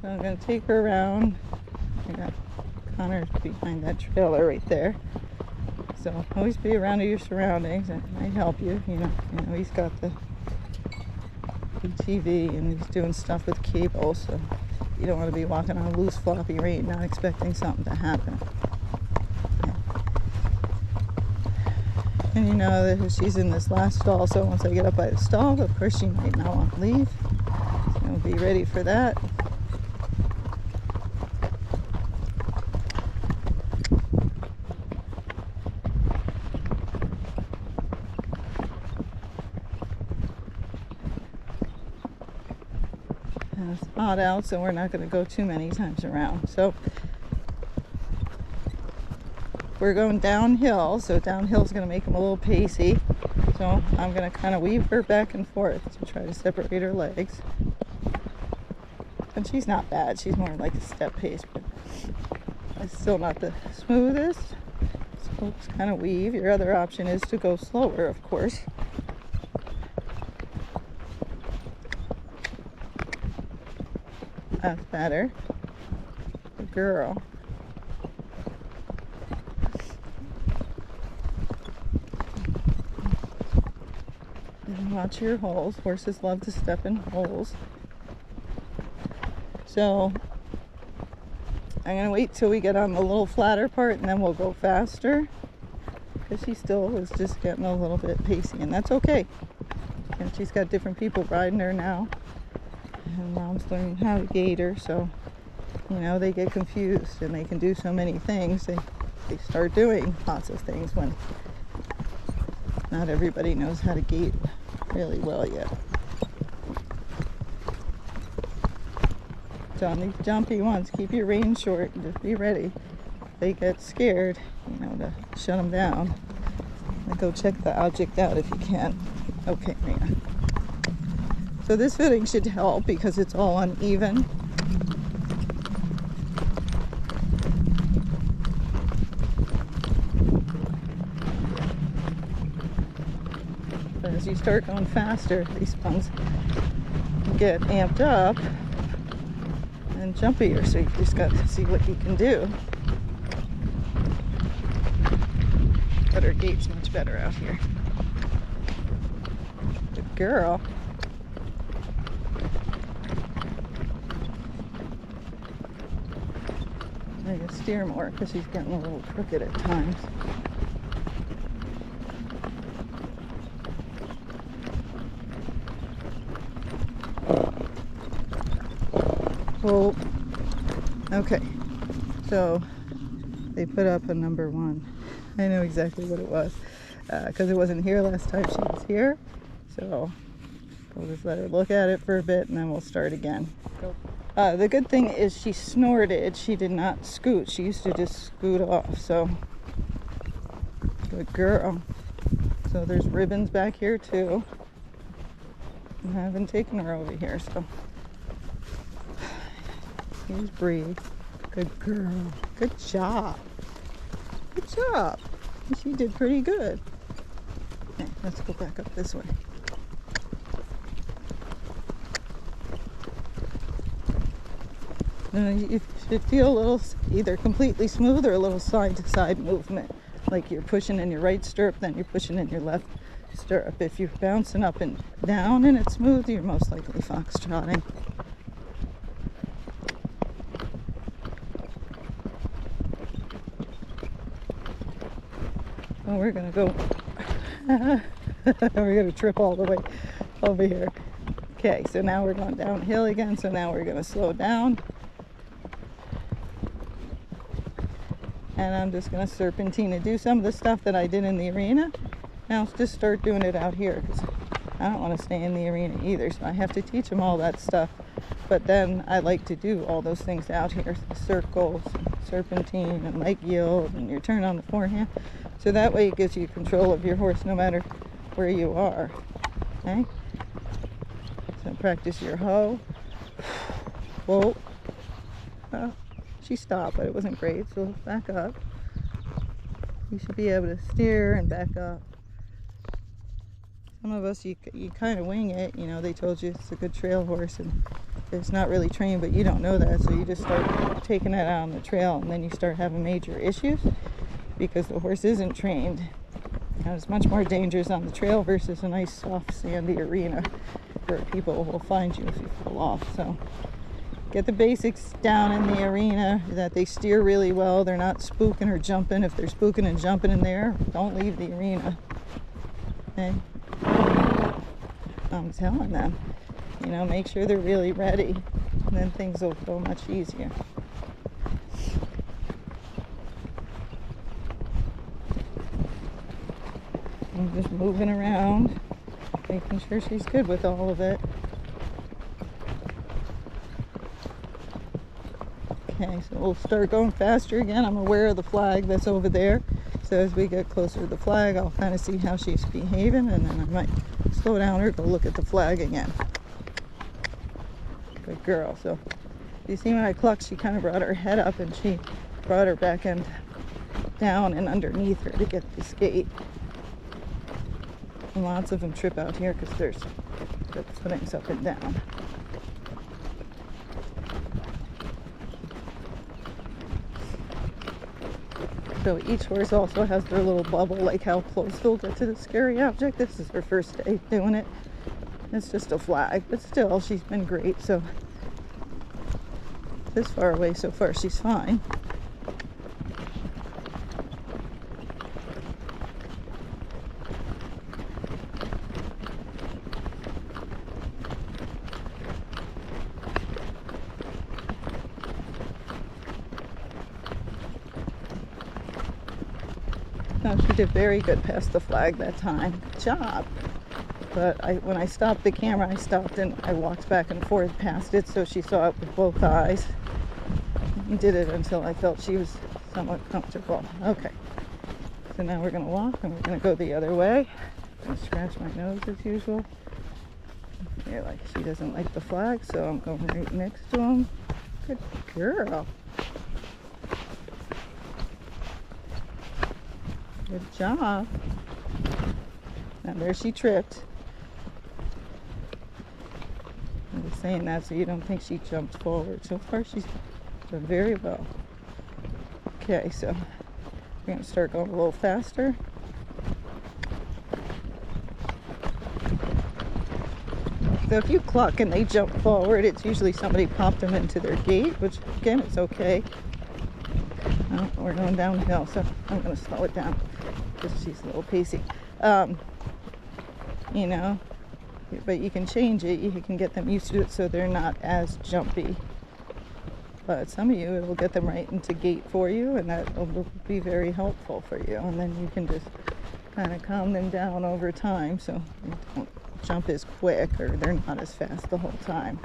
So I'm going to take her around. I got Connor behind that trailer right there. So always be around your surroundings. It might help you. You know, he's got the TV and he's doing stuff with cable, so you don't want to be walking on a loose floppy rain not expecting something to happen. And you know that she's in this last stall, so once I get up by the stall, of course she might not want to leave. So I'll be ready for that. And it's hot out, so we're not going to go too many times around. So we're going downhill, so downhill is going to make them a little pacey. So I'm going to kind of weave her back and forth to try to separate her legs. And she's not bad. She's more like a step pace, but it's still not the smoothest. So just kind of weave. Your other option is to go slower, of course. That's better. Good girl. And watch your holes. Horses love to step in holes. So I'm going to wait till we get on the little flatter part and then we'll go faster. Because she still is just getting a little bit pacey, and that's okay. And she's got different people riding her now. And Mom's learning how to gait her, so you know they get confused and they can do so many things. They start doing lots of things when not everybody knows how to gait really well yet. So on these jumpy ones, keep your rein short and just be ready. If they get scared, you know, to shut them down. And go check the object out if you can. Okay, Reina. So this footing should help because it's all uneven. But as you start going faster, these ones get amped up and jumpier, so you just got to see what you can do. But her gait's much better out here. Good girl. I can steer more because she's getting a little crooked at times. Oh, okay. So they put up a number 1. I know exactly what it was because it wasn't here last time she was here. So we'll just let her look at it for a bit and then we'll start again. The good thing is she snorted. She did not scoot. She used to just scoot off. So good girl. So there's ribbons back here too. I haven't taken her over here, so here's Bree. Good girl. Good job. Good job. She did pretty good. Okay, let's go back up this way. You should feel a little either completely smooth or a little side-to-side movement. Like you're pushing in your right stirrup, then you're pushing in your left stirrup. If you're bouncing up and down and it's smooth, you're most likely foxtrotting. Oh, we're gonna go. We're gonna trip all the way over here. Okay, so now we're going downhill again. So now we're gonna slow down. And I'm just going to serpentine and do some of the stuff that I did in the arena. Now let's just start doing it out here because I don't want to stay in the arena either. So I have to teach them all that stuff. But then I like to do all those things out here. Circles, serpentine, and leg yield, and your turn on the forehand. So that way it gives you control of your horse no matter where you are. Okay? So practice your hoe. Whoa. She stopped, but it wasn't great, so back up. You should be able to steer and back up. Some of us, you kind of wing it. You know, they told you it's a good trail horse and It's not really trained, but you don't know that, so you just start taking it out on the trail, and then you start having major issues because the horse isn't trained. And it's much more dangerous on the trail versus a nice soft sandy arena where people will find you if you fall off. So get the basics down in the arena, that they steer really well, they're not spooking or jumping. If they're spooking and jumping in there, don't leave the arena. Okay? I'm telling them, you know, make sure they're really ready, and then things will go much easier. I'm just moving around, making sure she's good with all of it. Okay, so we'll start going faster again. I'm aware of the flag that's over there. So as we get closer to the flag, I'll kind of see how she's behaving, and then I might slow down or go look at the flag again. Good girl. So you see when I clucked, she kind of brought her head up and she brought her back end down and underneath her to get this gait. And lots of them trip out here because there's the footings up and down. So each horse also has their little bubble, like how close they'll get to the scary object. This is her first day doing it. It's just a flag, but still, she's been great. So this far away so far, she's fine. No, she did very good past the flag that time. Good job. But when I stopped the camera, I stopped and I walked back and forth past it so she saw it with both eyes. And did it until I felt she was somewhat comfortable. Okay. So now we're going to walk and we're going to go the other way. I'm going to scratch my nose as usual. Yeah, like she doesn't like the flag, so I'm going right next to him. Good girl. Good job. Now there she tripped. I'm just saying that so you don't think she jumped forward. So far she's done very well. Okay, so we're going to start going a little faster. So if you cluck and they jump forward, it's usually somebody popped them into their gait, which again is okay. Oh, we're going downhill, so I'm going to slow it down because she's a little pacey. You know, but you can change it. You can get them used to it so they're not as jumpy. But some of you, it will get them right into gait for you, and that will be very helpful for you. And then you can just kind of calm them down over time so they don't jump as quick or they're not as fast the whole time.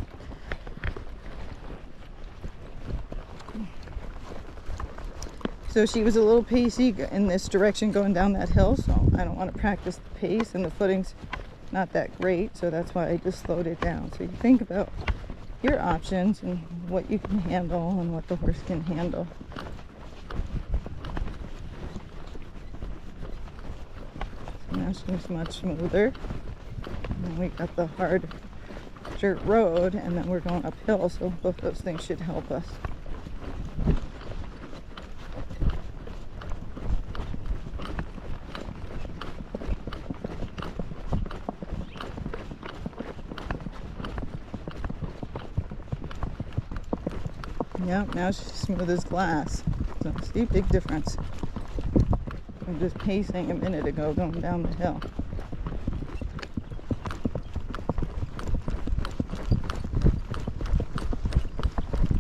So she was a little pacey in this direction going down that hill, so I don't want to practice the pace, and the footing's not that great, so that's why I just slowed it down. So you think about your options and what you can handle and what the horse can handle. So now she's much smoother. And we got the hard dirt road, and then we're going uphill, so both those things should help us. Yep, now she's smooth as glass. So see, big difference. I'm just pacing a minute ago going down the hill.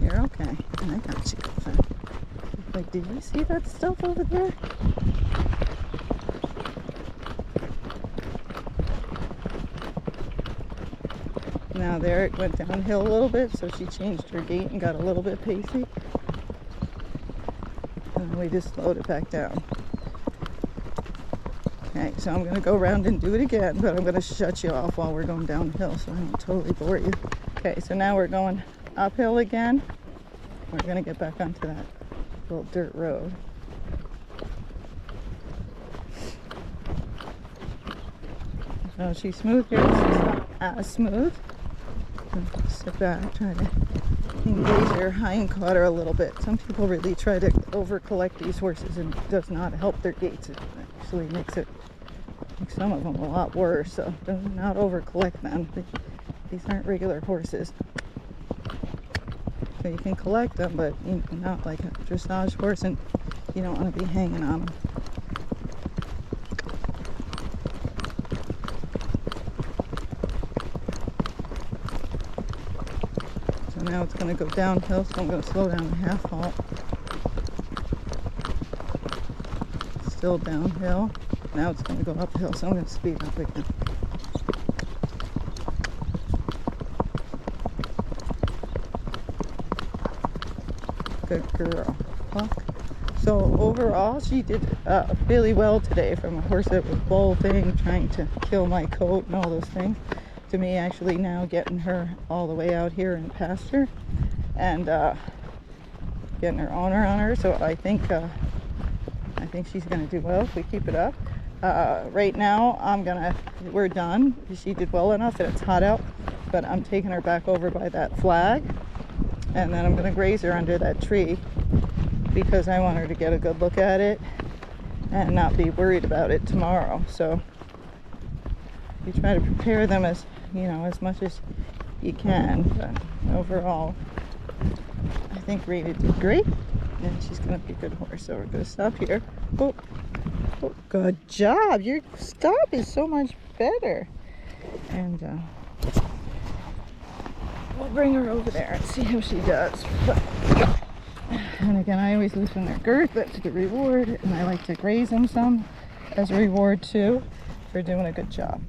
You're okay. I got you. Like, did you see that stuff over there? Now there it went downhill a little bit, so she changed her gait and got a little bit pacey. And we just slowed it back down. Okay, so I'm going to go around and do it again, but I'm going to shut you off while we're going downhill so I don't totally bore you. Okay, so now we're going uphill again. We're going to get back onto that little dirt road. So she's smooth here. She's not as smooth. Sit back, try to engage your hind quarter a little bit. Some people really try to over collect these horses, and it does not help their gaits. It actually makes some of them a lot worse. So do not over collect them. These aren't regular horses. So you can collect them, but not like a dressage horse, and you don't want to be hanging on them. So now it's going to go downhill, so I'm going to slow down to half halt. Still downhill. Now it's going to go uphill, so I'm going to speed up again. Good girl. Puck. So overall, she did really well today, from a horse that was bolting, trying to kill my coat and all those things, to me actually now getting her all the way out here in pasture and getting her owner on her. So I think she's going to do well if we keep it up. Right now, we're done. She did well enough that it's hot out, but I'm taking her back over by that flag, and then I'm going to graze her under that tree because I want her to get a good look at it and not be worried about it tomorrow. So you try to prepare them as much as you can, but overall I think Reina did great, and she's going to be a good horse. So we're going to stop here. Oh, good job. Your stop is so much better. And we'll bring her over there and see how she does. And again, I always loosen their girth. That's the reward. And I like to graze them some as a reward too for doing a good job.